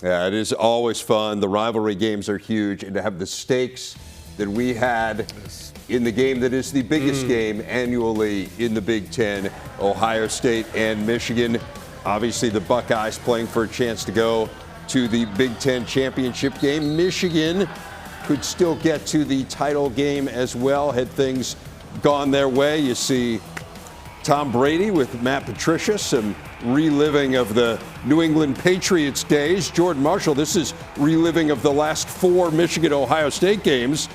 Yeah, it is always fun. The rivalry games are huge, and to have the stakes that we had in the game that is the biggest game annually in the Big Ten, Ohio State and Michigan. Obviously, the Buckeyes playing for a chance to go to the Big Ten championship game. Michigan could still get to the title game as well had things gone their way. You see Tom Brady with Matt Patricia, some reliving of the New England Patriots days. Jordan Marshall, this is reliving of the last 4 Michigan-Ohio State games.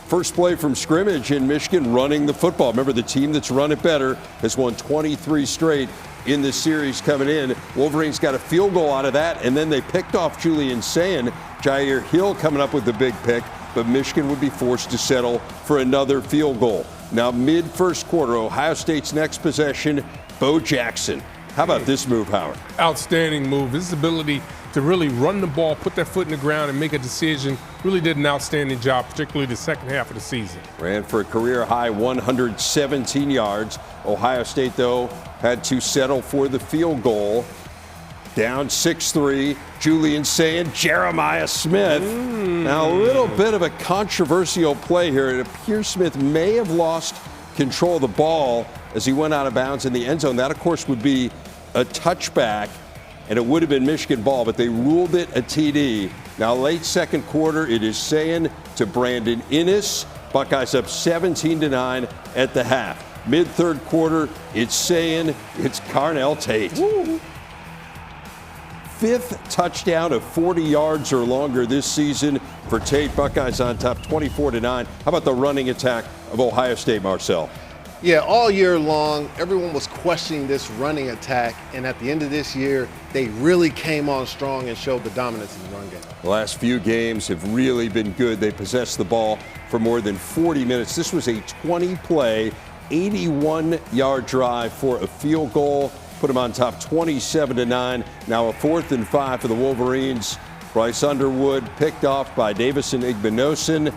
First play from scrimmage in Michigan running the football. Remember, the team that's run it better has won 23 straight in this series coming in. Wolverines got a field goal out of that, and then they picked off Julian Sayin. Jair Hill coming up with the big pick, but Michigan would be forced to settle for another field goal. Now, mid-first quarter, Ohio State's next possession, Bo Jackson. How about this move, Howard? Outstanding move. His ability to really run the ball, put that foot in the ground, and make a decision. Really did an outstanding job, particularly the second half of the season. Ran for a career-high 117 yards. Ohio State, though, had to settle for the field goal. Down 6-3, Julian Sayin, Jeremiah Smith. Now, a little bit of a controversial play here. It appears Smith may have lost control of the ball as he went out of bounds in the end zone. That, of course, would be a touchback, and it would have been Michigan ball, but they ruled it a TD. Now, late second quarter, it is Sayin to Brandon Inniss. Buckeyes up 17-9 at the half. Mid-third quarter, it's Sayin, it's Carnell Tate. Woo. 5th touchdown of 40 yards or longer this season for Tate. Buckeyes on top 24-9. How about the running attack of Ohio State, Marcel? Yeah, all year long, everyone was questioning this running attack, and at the end of this year, they really came on strong and showed the dominance in the run game. The last few games have really been good. They possessed the ball for more than 40 minutes. This was a 20-play, 81-yard drive for a field goal. Put them on top 27-9. Now a 4th and 5 for the Wolverines. Bryce Underwood picked off by Davison Igbinosun.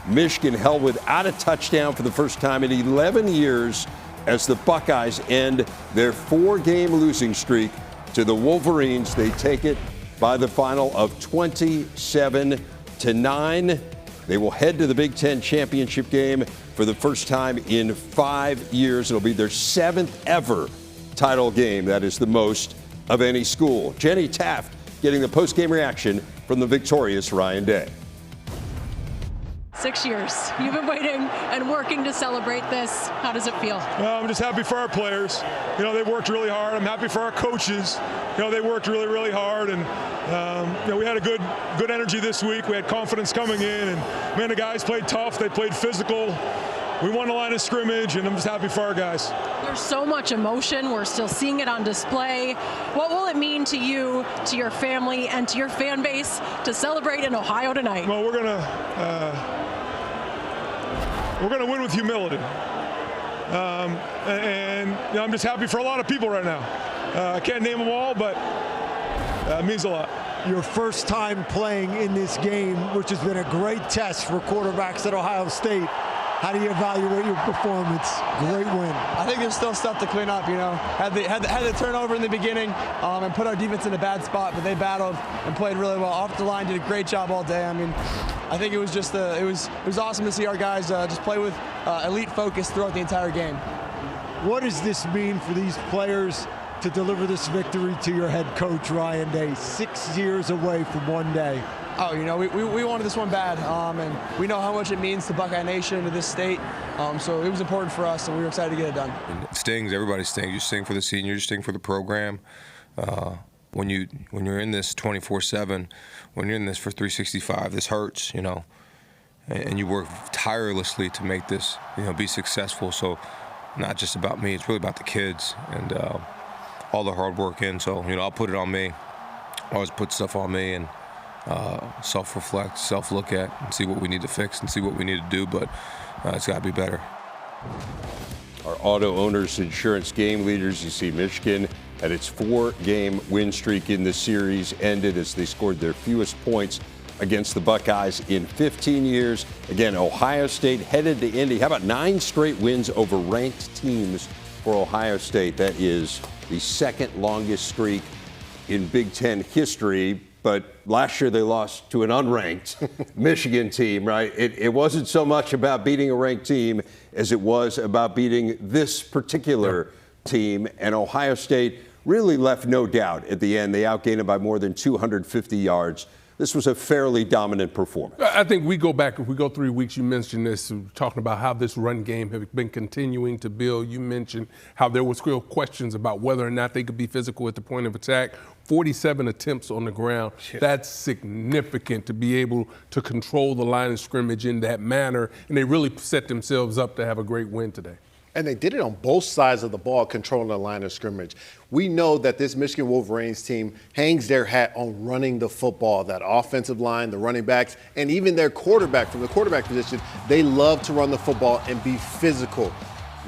Michigan held without a touchdown for the first time in 11 years as the Buckeyes end their 4-game losing streak to the Wolverines. They take it by the final of 27-9. They will head to the Big Ten championship game for the first time in 5 years. It'll be their 7th ever title game. That is the most of any school. Jenny Taft getting the post-game reaction from the victorious Ryan Day. 6 years. You've been waiting and working to celebrate this. How does it feel? Well, I'm just happy for our players. You know, they worked really hard. I'm happy for our coaches. You know, they worked really, really hard. And, you know, we had a good energy this week. We had confidence coming in. And, man, the guys played tough. They played physical. We won the line of scrimmage, and I'm just happy for our guys. There's so much emotion. We're still seeing it on display. What will it mean to you, to your family, and to your fan base to celebrate in Ohio tonight? Well, we're gonna win with humility, and you know, I'm just happy for a lot of people right now. I can't name them all, but it means a lot. Your first time playing in this game, which has been a great test for quarterbacks at Ohio State. How do you evaluate your performance? Great win. I think there's still stuff to clean up, you know. Had the turnover in the beginning and put our defense in a bad spot, but they battled and played really well. Off the line, did a great job all day. I mean, I think it was just it was awesome to see our guys just play with elite focus throughout the entire game. What does this mean for these players to deliver this victory to your head coach, Ryan Day, 6 years away from one day? Oh, you know, we wanted this one bad, and we know how much it means to Buckeye Nation, to this state, so it was important for us, and we were excited to get it done. It stings. Everybody stings. You sting for the seniors, you sting for the program. When you're in this 24/7, when you're in this for 365, this hurts, you know, and you work tirelessly to make this, you know, be successful. So, not just about me. It's really about the kids and all the hard work in. So, you know, I'll put it on me. I always put stuff on me and self-reflect, self-look at, and see what we need to fix and see what we need to do, but it's got to be better. Our auto owners insurance game leaders, you see Michigan at its 4-game win streak in the series ended as they scored their fewest points against the Buckeyes in 15 years. Again, Ohio State headed to Indy. How about 9 straight wins over ranked teams for Ohio State? That is the second longest streak in Big Ten history. but last year they lost to an unranked Michigan team, right? It wasn't so much about beating a ranked team as it was about beating this particular team. And Ohio State really left no doubt at the end. They outgained it by more than 250 yards. This was a fairly dominant performance. I think we go back, if we go 3 weeks, you mentioned this, talking about how this run game has been continuing to build. You mentioned how there was real questions about whether or not they could be physical at the point of attack. 47 attempts on the ground. That's significant to be able to control the line of scrimmage in that manner, and they really set themselves up to have a great win today. And they did it on both sides of the ball, controlling the line of scrimmage. We know that this Michigan Wolverines team hangs their hat on running the football, that offensive line, the running backs, and even their quarterback from the quarterback position. They love to run the football and be physical.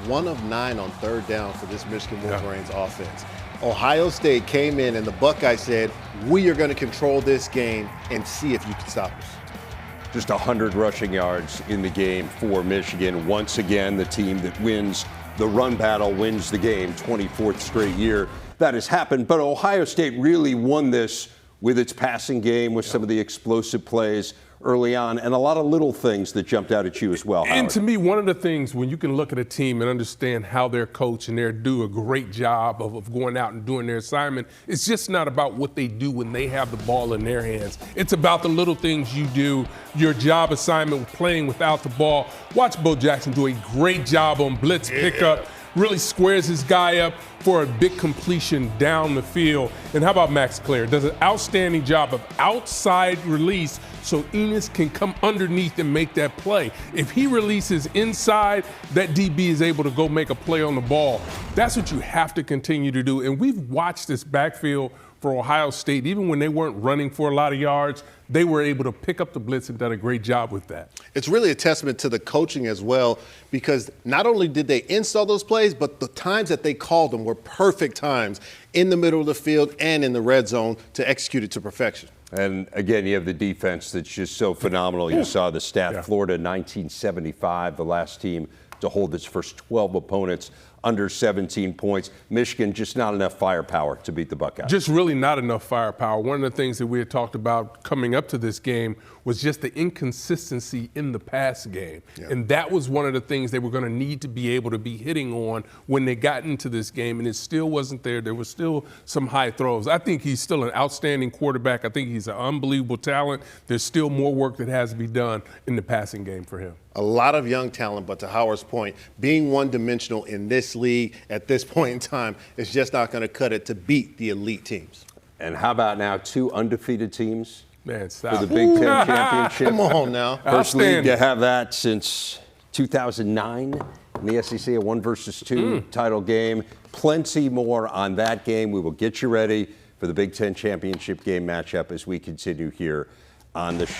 1 of 9 on third down for this Michigan Wolverines offense. Ohio State came in and the Buckeyes said, we are going to control this game and see if you can stop us. Just 100 rushing yards in the game for Michigan. Once again, the team that wins the run battle wins the game. 24th straight year that has happened. But Ohio State really won this with its passing game, with some of the explosive plays early on, and a lot of little things that jumped out at you as well, Howard. And to me, one of the things when you can look at a team and understand how their coach and they do a great job of going out and doing their assignment, it's just not about what they do when they have the ball in their hands. It's about the little things you do, your job assignment, playing without the ball. Watch Bo Jackson do a great job on blitz pickup. Really squares his guy up for a big completion down the field. And how about Max Clare? Does an outstanding job of outside release so Enos can come underneath and make that play. If he releases inside, that DB is able to go make a play on the ball. That's what you have to continue to do. And we've watched this backfield for Ohio State. Even when they weren't running for a lot of yards, they were able to pick up the blitz and done a great job with that. It's really a testament to the coaching as well, because not only did they install those plays, but the times that they called them were perfect times in the middle of the field and in the red zone to execute it to perfection. And again, you have the defense that's just so phenomenal. You saw the stat, Florida 1975, the last team to hold its first 12 opponents under 17 points. Michigan, just not enough firepower to beat the Buckeyes. Just really not enough firepower. One of the things that we had talked about coming up to this game was just the inconsistency in the pass game. And that was one of the things they were going to need to be able to be hitting on when they got into this game, and it still wasn't there. There was still some high throws. I think he's still an outstanding quarterback. I think he's an unbelievable talent. There's still more work that has to be done in the passing game for him. A lot of young talent, but to Howard's point, being one-dimensional in this league at this point in time is just not going to cut it to beat the elite teams. And how about now 2 undefeated teams Man, stop. for the Big Ten Championship? Come on now. First league to have that since 2009 in the SEC, a 1 versus 2 title game. Plenty more on that game. We will get you ready for the Big Ten Championship game matchup as we continue here on the show.